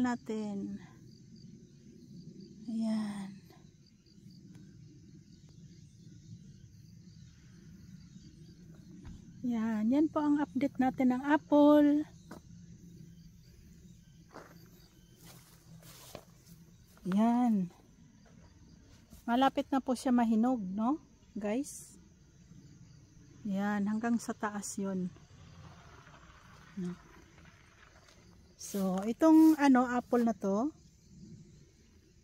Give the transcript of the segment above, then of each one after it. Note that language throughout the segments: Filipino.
natin. Ayan. Yan po ang update natin ng apple. Yan. Malapit na po siya mahinog, no? Guys. Yan, hanggang sa taas 'yon. So, itong apple na to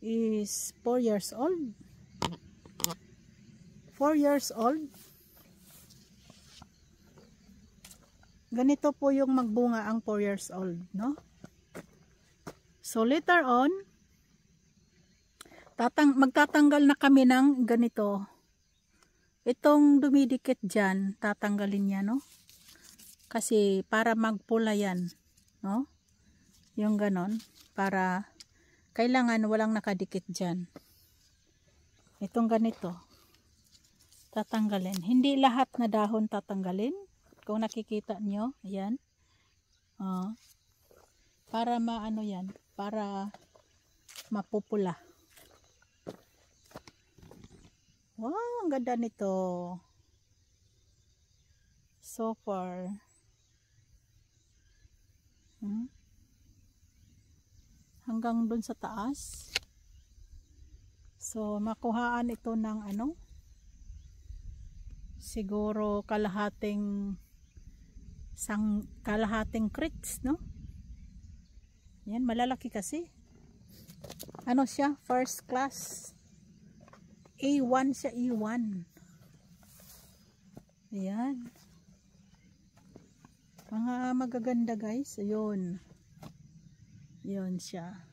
is 4 years old. 4 years old. Ganito po yung magbunga ang 4 years old, no? So later on, magtatanggal na kami ng ganito. Itong dumidikit dyan, tatanggalin niya, no? Kasi para magpula yan, no? Yung ganon, para kailangan walang nakadikit dyan. Itong ganito, tatanggalin. Hindi lahat na dahon tatanggalin. Kung nakikita nyo, ayan. Para maano yan, para mapupula. Wow, ang ganda nito. So far. Hanggang dun sa taas. So, makuhaan ito ng siguro kalahating crates, no? Yan, malalaki kasi. Ano siya? First class. A1 siya, A1. Ayan. Mga magaganda, guys. Ayun. Yun siya.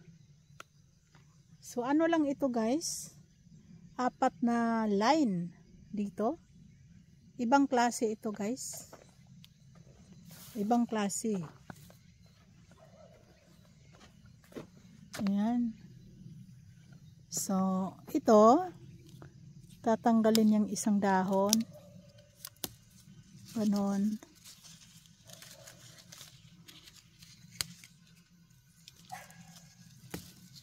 So, ano lang ito, guys? 4 na line dito. Ibang klase ito, guys. Ibang klase. Ayan. So, ito, tatanggalin yung isang dahon. Ganon.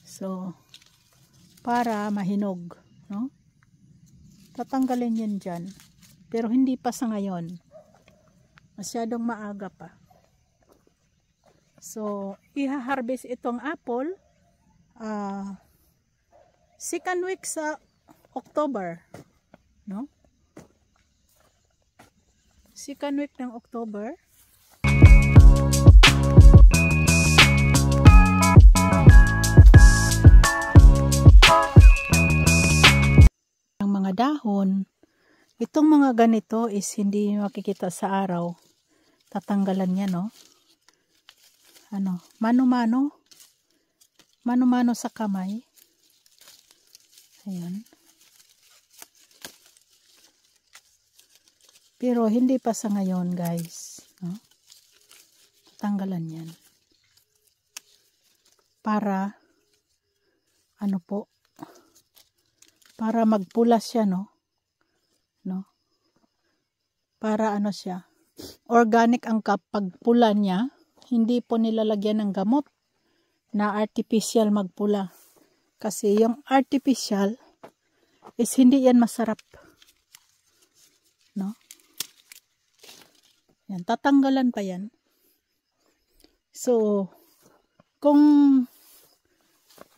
So, para mahinog, no? Tatanggalin yan dyan. Pero hindi pa sa ngayon. Masyadong maaga pa. So, iha-harvest itong apple 2nd week sa October, no? 2nd week ng October. Ang mga dahon, itong mga ganito is hindi makikita sa araw. Tatanggalan niya, no? Mano-mano sa kamay. Ayan. Pero hindi pa sa ngayon, guys, no? Tatanggalan yan. Para para magpula siya, no? Para siya, organic ang pagpula niya. Hindi po nilalagyan ng gamot na artificial magpula. Kasi yung artificial is hindi yan masarap, no? Yan, tatanggalan pa yan. So, kung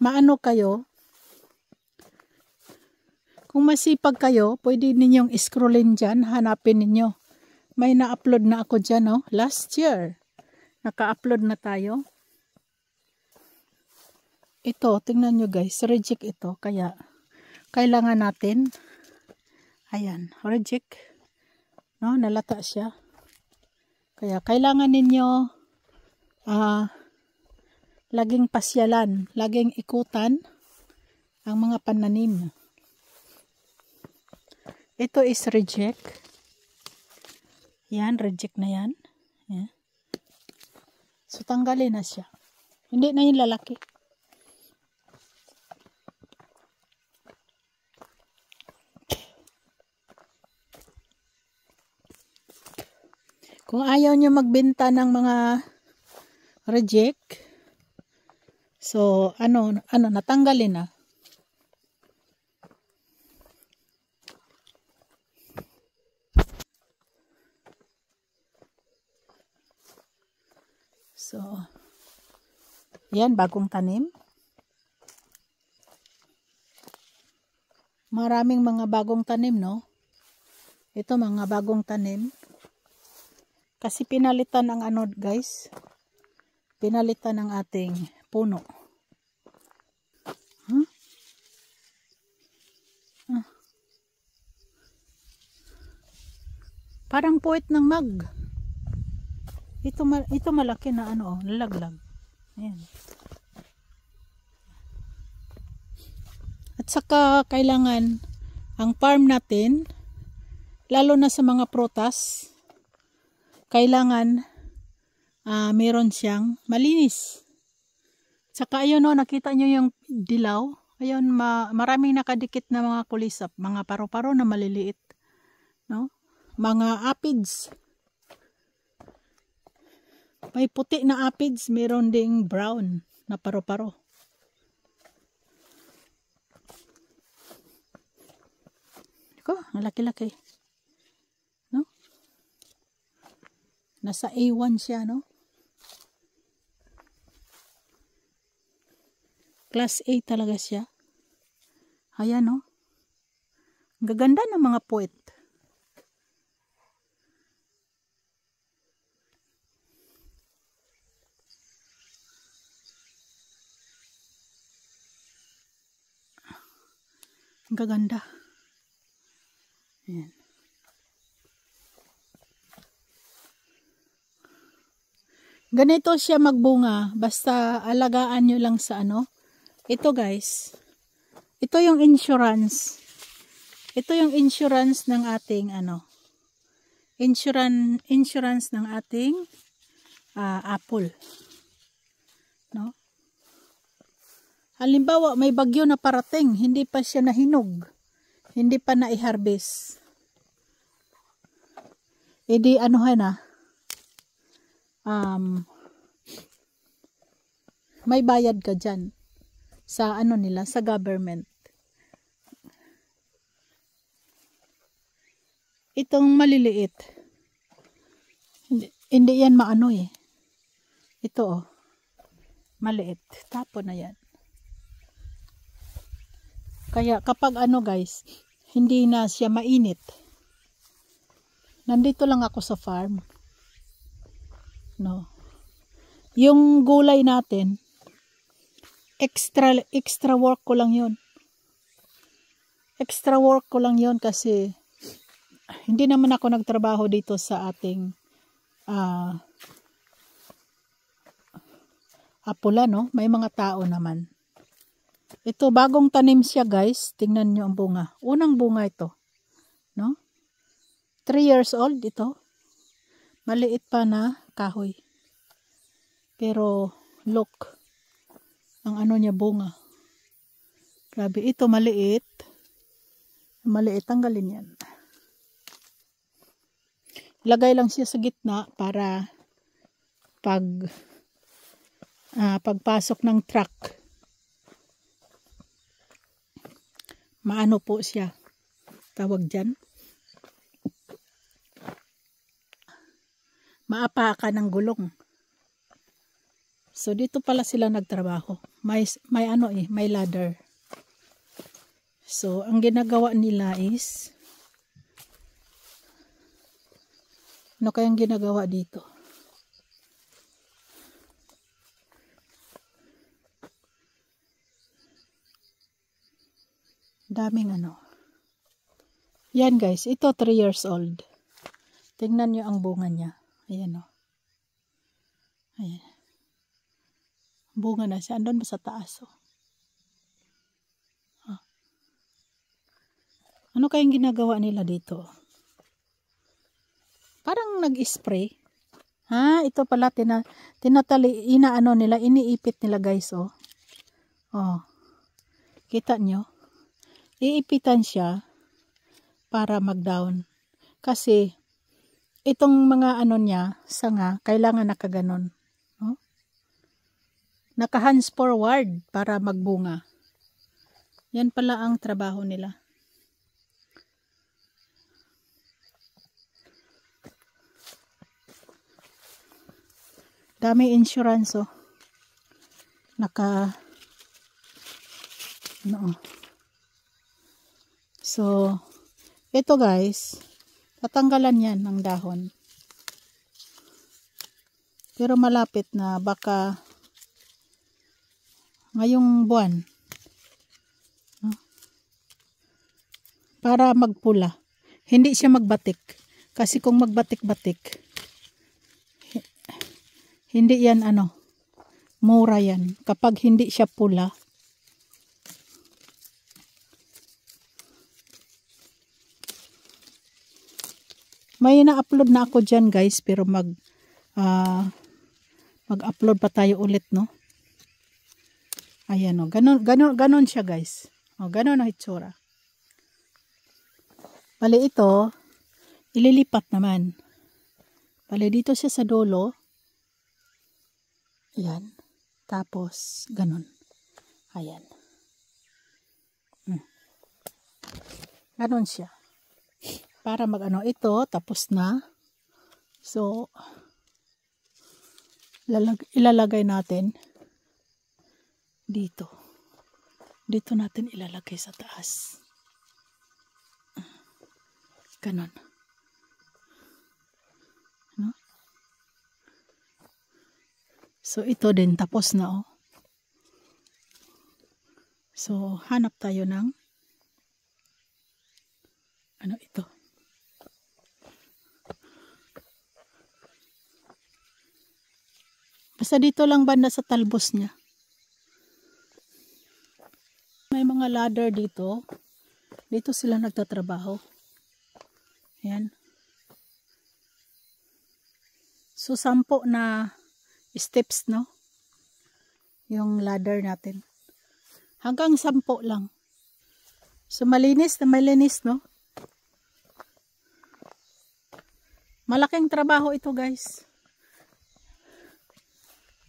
maano kayo, kung masipag kayo, pwede ninyong scrollin dyan, hanapin ninyo. May na-upload na ako dyan, no? Last year. Naka-upload na tayo. Ito, tingnan nyo, guys. Reject ito. Kaya, kailangan natin, ayan, reject. No? Nalata siya. Kaya, kailangan ninyo, laging pasyalan, laging ikutan ang mga pananim. Ito is reject. Yan, reject na yan. Yan. So, tanggalin na siya. Hindi na yung lalaki. Kung ayaw nyo magbenta ng mga reject, So, natanggalin na. So, yan, bagong tanim. Maraming mga bagong tanim, no? Ito, mga bagong tanim. Kasi pinalitan ang guys. Pinalitan ng ating puno. Huh? Parang puwit ng mag. Ito malaki na lalaglag. Ayan. At saka kailangan ang farm natin, lalo na sa mga prutas, kailangan meron siyang malinis. Saka ayun nakita nyo yung dilaw. Ayun, maraming nakadikit na mga kulisap, mga paro-paro na maliliit. No? Mga aphids. May puti na aphids, meron ding brown na paro-paro. Iko, malaki-laki. No? Nasa A1 siya, no? Class A talaga siya. Ayan, no? Ang gaganda ng mga puwet. Ang gaganda. Ayan. Ganito siya magbunga. Basta alagaan nyo lang sa Ito guys. Ito yung insurance. Ito yung insurance ng ating Insurance ng ating apple. No? Halimbawa, may bagyo na parating, hindi pa siya nahinog, hindi pa na-harvest. Edi may bayad ka dyan sa nila, sa government. Itong maliliit, hindi yan Ito maliit, tapon na yan. Kaya kapag guys, hindi na siya mainit. Nandito lang ako sa farm. No. Yung gulay natin, extra work ko lang 'yon. Extra work ko lang 'yon kasi hindi naman ako nagtrabaho dito sa ating apula, no? May mga tao naman. Ito, bagong tanim siya guys. Tingnan nyo ang bunga. Unang bunga ito. No? 3 years old ito. Maliit pa na kahoy. Pero, look. Ang niya bunga. Grabe, ito maliit. Maliit, tanggalin yan. Lagay lang siya sa gitna para pagpasok ng truck. Maano po siya, tawag dyan, maapa ng gulong. So dito pala sila nagtrabaho, may ladder. So ang ginagawa nila is, ano kayang ginagawa dito? Daming Yan guys, ito 3 years old. Tingnan nyo ang bunga niya. Ayan Ayan. Bunga na siya. Andun ba sa taas Ano kayang ginagawa nila dito? Parang nag-spray. Ito pala nila, iniipit nila guys Kita nyo? Iipitan siya para mag-down. Kasi itong mga niya, sanga, kailangan nakaganon. No? naka-hands forward para magbunga. Yan pala ang trabaho nila. Dami insurance oh. So, ito guys, tatanggalan yan ng dahon. Pero malapit na, baka ngayong buwan. Para magpula. Hindi siya magbatik. Kasi kung magbatik-batik, hindi yan mura yan. Kapag hindi siya pula. May na-upload na ako dyan guys, pero mag-upload pa tayo ulit, no? Ayan o, ganon siya guys. O, ganon ang hitsura. Bali ito, ililipat naman. Bali dito siya sa dulo. Ayan. Tapos, ganon. Ayan. Ganon siya. Para ito, tapos na. So, ilalagay natin dito. Dito natin ilalagay sa taas. Ganon. No? So, ito din. Tapos na oh. So, hanap tayo ng ito. Basta dito lang banda sa talbos niya. May mga ladder dito. Dito sila nagtatrabaho. Ayan. So, 10 na steps, no? Yung ladder natin. Hanggang 10 lang. So, malinis, no? Malaking trabaho ito, guys.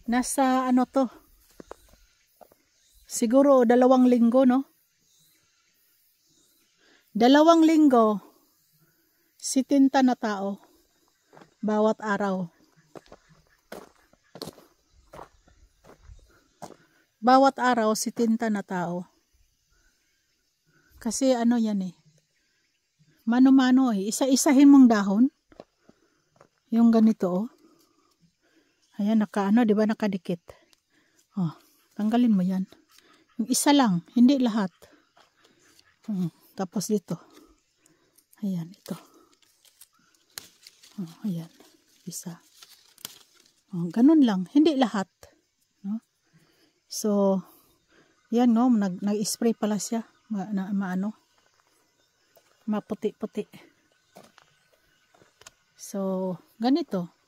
Nasa to? Siguro 2 linggo, no? 2 linggo, 70 na tao bawat araw. Bawat araw 70 na tao. Kasi yan eh. Mano-mano eh. Isa-isahin mong dahon. Yung ganito oh. Ayan, di ba nakadikit? Oh, tanggalin mo yan. Yung isa lang, hindi lahat. Tapos dito. Ayan, ito. Oh, ayan. Isa. Oh, ganun lang, hindi lahat. No? So, yan no, nag-spray pala siya. Maputi-puti. So, ganito.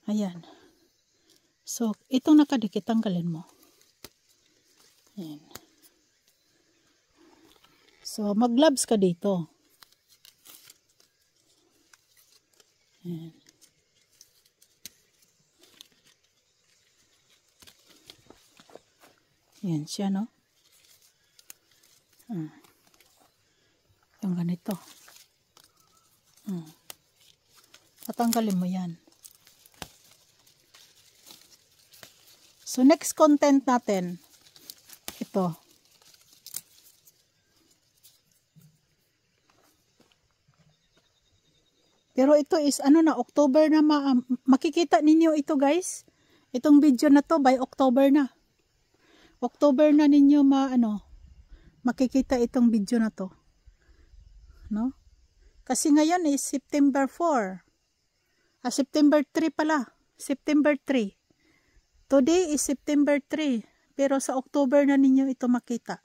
Ayan. So, itong nakadikit, tanggalin mo. Ayan. So, mag-gloves ka dito. Ayan. Ayan siya, no? Yung ganito. Tatanggalin mo yan. So, next content natin, ito. Pero ito is, October na makikita ninyo ito guys. Itong video na to by October na. October na ninyo makikita itong video na to. No? Kasi ngayon is September 4. September 3 pala. September 3. Today is September 3, pero sa October na ninyo ito makita.